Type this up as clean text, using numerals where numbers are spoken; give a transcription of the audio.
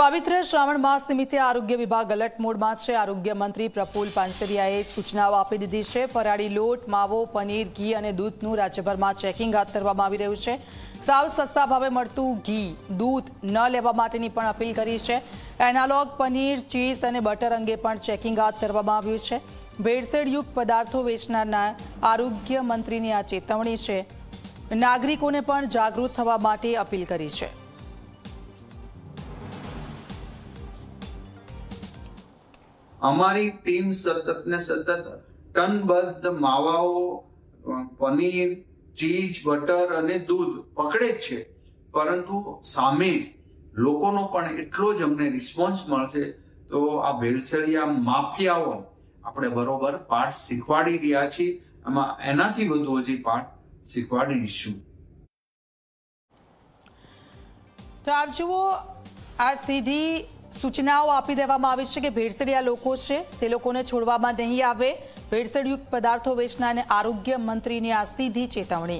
પવિત્ર શ્રાવણ માસ નિમિત્તે આરોગ્ય વિભાગ એલર્ટ મોડમાં છે। આરોગ્ય મંત્રી પ્રફુલ પાનસરિયાએ સૂચનાઓ આપી દીધી છે। ફરાળી લોટ, માવો, પનીર, ઘી અને દૂધનું રાજ્યભરમાં ચેકિંગ હાથ ધરવામાં આવી રહ્યું છે। સાવ સસ્તા ભાવે મળતું ઘી, દૂધ ન લેવા માટેની પણ અપીલ કરી છે। એનાલોગ પનીર, ચીઝ અને બટર અંગે પણ ચેકિંગ હાથ ધરવામાં આવ્યું છે। ભેળસેળયુક્ત પદાર્થો વેચનારના આરોગ્ય મંત્રીની આ ચેતવણી છે। નાગરિકોને પણ જાગૃત થવા માટે અપીલ કરી છે। हमारी टीम सतत ने सतत टनबद्ध मावाओ, पनीर, चीज, बटर अने दूध पकड़े छे, परंतु सामे लोकोनो पण एटलो ज अमने रिस्पोन्स मळशे तो आ भेळसेळिया माफियाओ આપણે બરોબર પાઠ શીખવાડી રહ્યા છીએ। આમાં એનાથી વધુ હજી પાઠ શીખવાડીશું। તો આપ જુઓ, આ સીધી सूचनाओं आपी देवामां आवी छे के भेड़सेड़िया लोको छे ते लोकोने छोड़वामां नहीं आवे। भेड़सेड़युक्त पदार्थों वेचनारने आरोग्य मंत्रीनी आ सीधी चेतवणी।